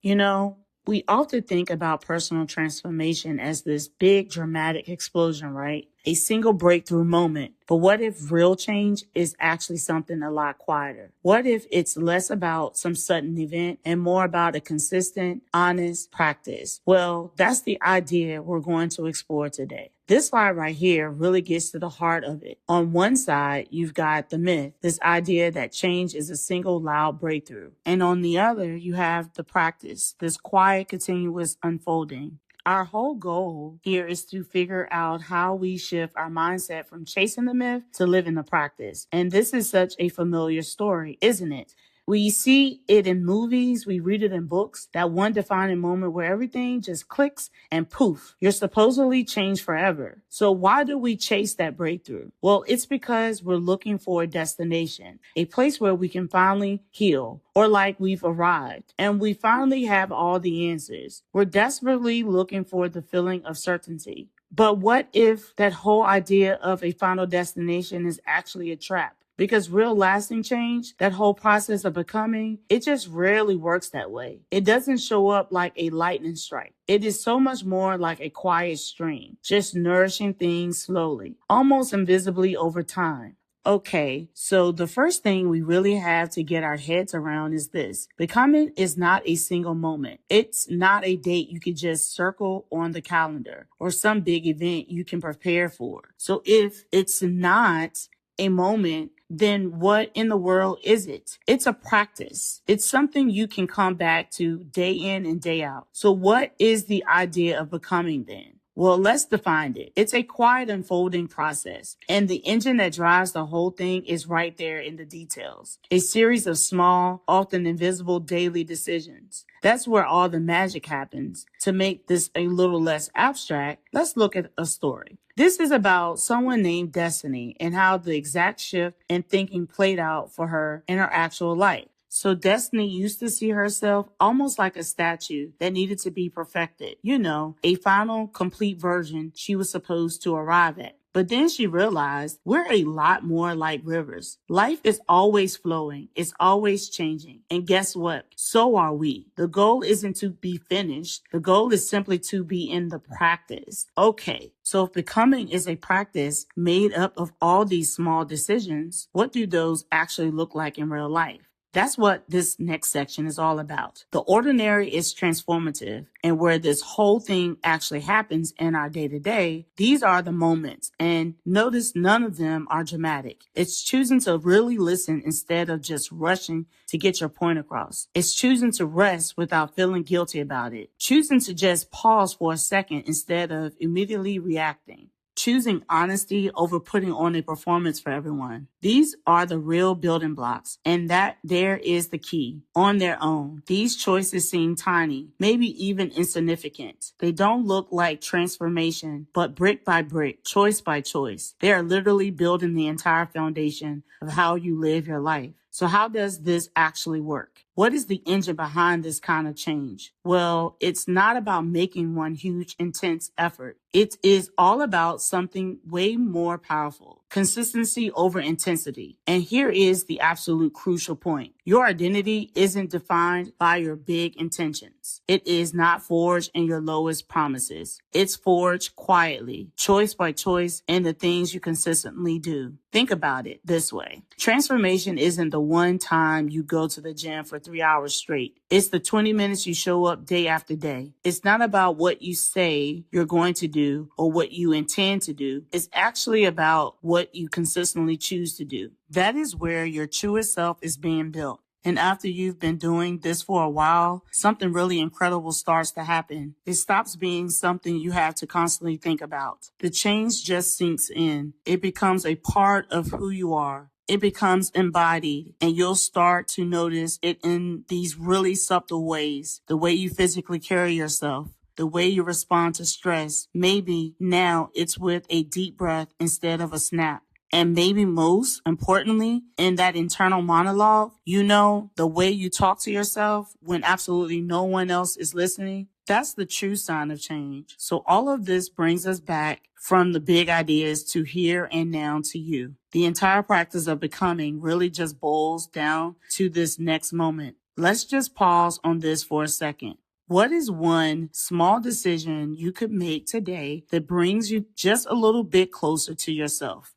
You know, we often think about personal transformation as this big dramatic explosion, right? A single breakthrough moment. But what if real change is actually something a lot quieter? What if it's less about some sudden event and more about a consistent, honest practice? Well, that's the idea we're going to explore today. This slide right here really gets to the heart of it. On one side, you've got the myth, this idea that change is a single loud breakthrough. And on the other, you have the practice, this quiet, continuous unfolding. Our whole goal here is to figure out how we shift our mindset from chasing the myth to living the practice. And this is such a familiar story, isn't it? We see it in movies, we read it in books, that one defining moment where everything just clicks and poof, you're supposedly changed forever. So why do we chase that breakthrough? Well, it's because we're looking for a destination, a place where we can finally heal, or like we've arrived and we finally have all the answers. We're desperately looking for the feeling of certainty. But what if that whole idea of a final destination is actually a trap? Because real lasting change, that whole process of becoming, it just rarely works that way. It doesn't show up like a lightning strike. It is so much more like a quiet stream, just nourishing things slowly, almost invisibly over time. Okay, so the first thing we really have to get our heads around is this. Becoming is not a single moment. It's not a date you could just circle on the calendar or some big event you can prepare for. So if it's not a moment, then what in the world is it? It's a practice. It's something you can come back to day in and day out. So what is the idea of becoming then? Well, let's define it. It's a quiet unfolding process, and the engine that drives the whole thing is right there in the details. A series of small, often invisible daily decisions. That's where all the magic happens. To make this a little less abstract, let's look at a story. This is about someone named Destiny and how the exact shift in thinking played out for her in her actual life. So Destiny used to see herself almost like a statue that needed to be perfected. You know, a final, complete version she was supposed to arrive at. But then she realized we're a lot more like rivers. Life is always flowing. It's always changing. And guess what? So are we. The goal isn't to be finished. The goal is simply to be in the practice. Okay, so if becoming is a practice made up of all these small decisions, what do those actually look like in real life? That's what this next section is all about. The ordinary is transformative, and where this whole thing actually happens in our day-to-day, these are the moments. And notice none of them are dramatic. It's choosing to really listen instead of just rushing to get your point across. It's choosing to rest without feeling guilty about it. Choosing to just pause for a second instead of immediately reacting. Choosing honesty over putting on a performance for everyone. These are the real building blocks, and that there is the key. On their own, these choices seem tiny, maybe even insignificant. They don't look like transformation, but brick by brick, choice by choice, they are literally building the entire foundation of how you live your life. So how does this actually work? What is the engine behind this kind of change? Well, it's not about making one huge, intense effort. It is all about something way more powerful. Consistency over intensity. And here is the absolute crucial point. Your identity isn't defined by your big intentions. It is not forged in your lowest promises. It's forged quietly, choice by choice, in the things you consistently do. Think about it this way. Transformation isn't the one time you go to the gym for 3 hours straight. It's the 20 minutes you show up day after day. It's not about what you say you're going to do or what you intend to do. It's actually about what you consistently choose to do. That is where your truest self is being built. And after you've been doing this for a while, something really incredible starts to happen. It stops being something you have to constantly think about. The change just sinks in. It becomes a part of who you are. It becomes embodied, and you'll start to notice it in these really subtle ways. The way you physically carry yourself, the way you respond to stress. Maybe now it's with a deep breath instead of a snap. And maybe most importantly, in that internal monologue, the way you talk to yourself when absolutely no one else is listening, that's the true sign of change. So all of this brings us back from the big ideas to here and now to you. The entire practice of becoming really just boils down to this next moment. Let's just pause on this for a second. What is one small decision you could make today that brings you just a little bit closer to yourself?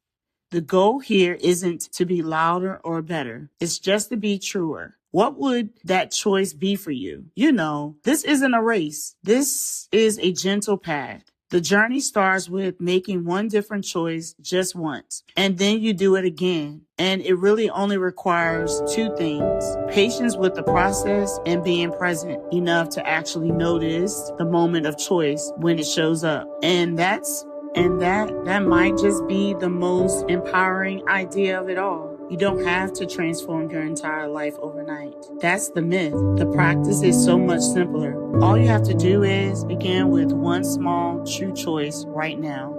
The goal here isn't to be louder or better. It's just to be truer. What would that choice be for you? You know, this isn't a race. This is a gentle path. The journey starts with making one different choice just once, and then you do it again. And it really only requires two things: patience with the process and being present enough to actually notice the moment of choice when it shows up. That might just be the most empowering idea of it all. You don't have to transform your entire life overnight. That's the myth. The practice is so much simpler. All you have to do is begin with one small, true choice right now.